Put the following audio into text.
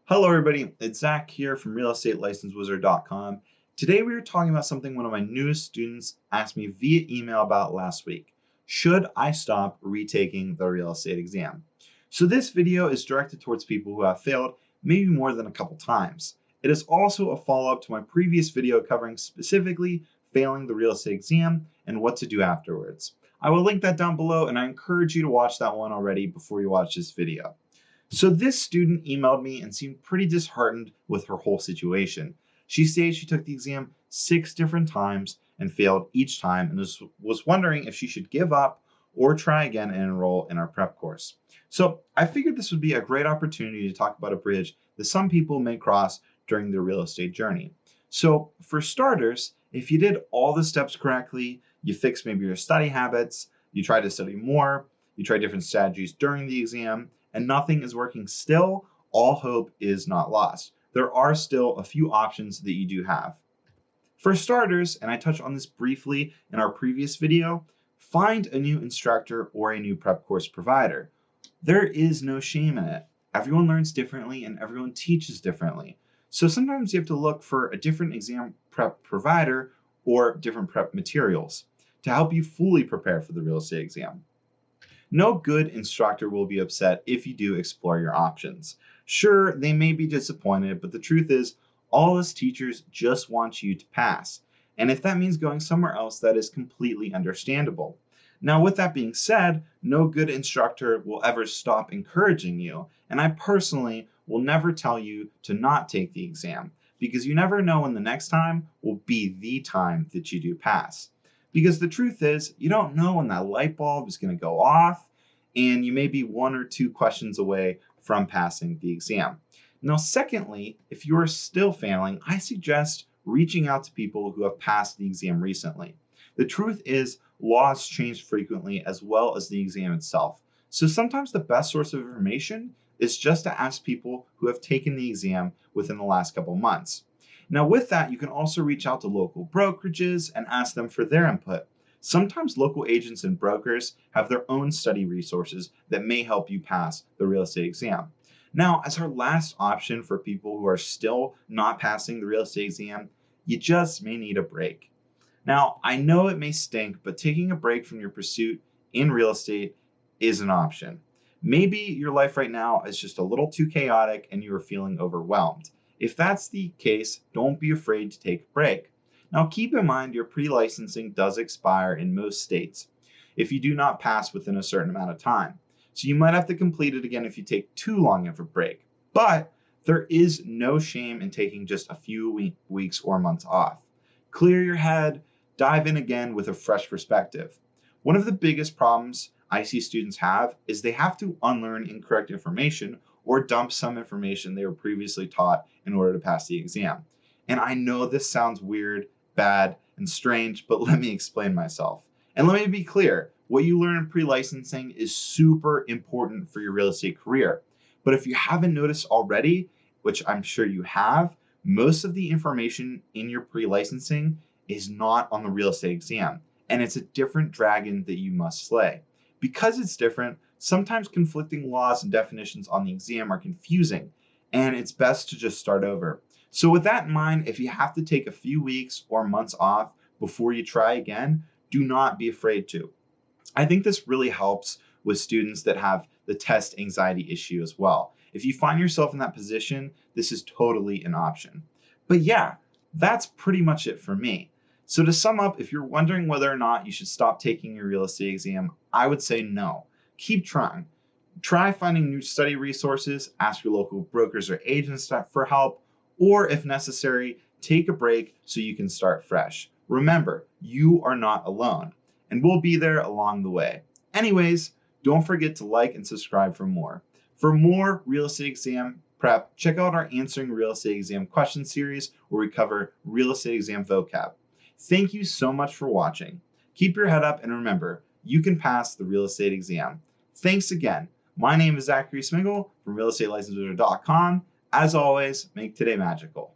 Hello, everybody. It's Zach here from realestatelicencewizard.com. Today, we are talking about something one of my newest students asked me via email about last week. Should I stop retaking the real estate exam? So, this video is directed towards people who have failed maybe more than a couple times. It is also a follow up to my previous video covering specifically failing the real estate exam and what to do afterwards. I will link that down below, and I encourage you to watch that one already before you watch this video. So this student emailed me and seemed pretty disheartened with her whole situation. She stated she took the exam 6 different times and failed each time, and was wondering if she should give up or try again and enroll in our prep course. So I figured this would be a great opportunity to talk about a bridge that some people may cross during their real estate journey. So for starters, if you did all the steps correctly, you fixed maybe your study habits, you tried to study more, you tried different strategies during the exam, and nothing is working still, all hope is not lost. There are still a few options that you do have. For starters, and I touched on this briefly in our previous video, find a new instructor or a new prep course provider. There is no shame in it. Everyone learns differently and everyone teaches differently. So sometimes you have to look for a different exam prep provider or different prep materials to help you fully prepare for the real estate exam. No good instructor will be upset if you do explore your options. Sure, they may be disappointed, but the truth is, all us teachers just want you to pass. And if that means going somewhere else, that is completely understandable. Now, with that being said, no good instructor will ever stop encouraging you. And I personally will never tell you to not take the exam, because you never know when the next time will be the time that you do pass. Because the truth is, you don't know when that light bulb is going to go off, and you may be 1 or 2 questions away from passing the exam. Now, secondly, if you are still failing, I suggest reaching out to people who have passed the exam recently. The truth is, laws change frequently as well as the exam itself. So sometimes the best source of information is just to ask people who have taken the exam within the last couple months. Now, with that, you can also reach out to local brokerages and ask them for their input. Sometimes local agents and brokers have their own study resources that may help you pass the real estate exam. Now, as our last option for people who are still not passing the real estate exam, you just may need a break. Now, I know it may stink, but taking a break from your pursuit in real estate is an option. Maybe your life right now is just a little too chaotic and you are feeling overwhelmed. If that's the case, don't be afraid to take a break. Now, keep in mind your pre-licensing does expire in most states if you do not pass within a certain amount of time. So you might have to complete it again if you take too long of a break. But there is no shame in taking just a few weeks or months off. Clear your head, dive in again with a fresh perspective. One of the biggest problems I see students have is they have to unlearn incorrect information or dump some information they were previously taught in order to pass the exam. And I know this sounds weird, bad, and strange, but let me explain myself. And let me be clear, what you learn in pre-licensing is super important for your real estate career. But if you haven't noticed already, which I'm sure you have, most of the information in your pre-licensing is not on the real estate exam, and it's a different dragon that you must slay. Because it's different, sometimes conflicting laws and definitions on the exam are confusing, and it's best to just start over. So with that in mind, if you have to take a few weeks or months off before you try again, do not be afraid to. I think this really helps with students that have the test anxiety issue as well. If you find yourself in that position, this is totally an option. But yeah, that's pretty much it for me. So to sum up, if you're wondering whether or not you should stop taking your real estate exam, I would say no. Keep trying. Try finding new study resources, ask your local brokers or agents for help, or if necessary, take a break so you can start fresh. Remember, you are not alone, and we'll be there along the way. Anyways, don't forget to like and subscribe for more. For more real estate exam prep, check out our Answering Real Estate Exam Question series where we cover real estate exam vocab. Thank you so much for watching. Keep your head up and remember, you can pass the real estate exam. Thanks again. My name is Zachary Smiggle from realestatelicencewizard.com. As always, make today magical.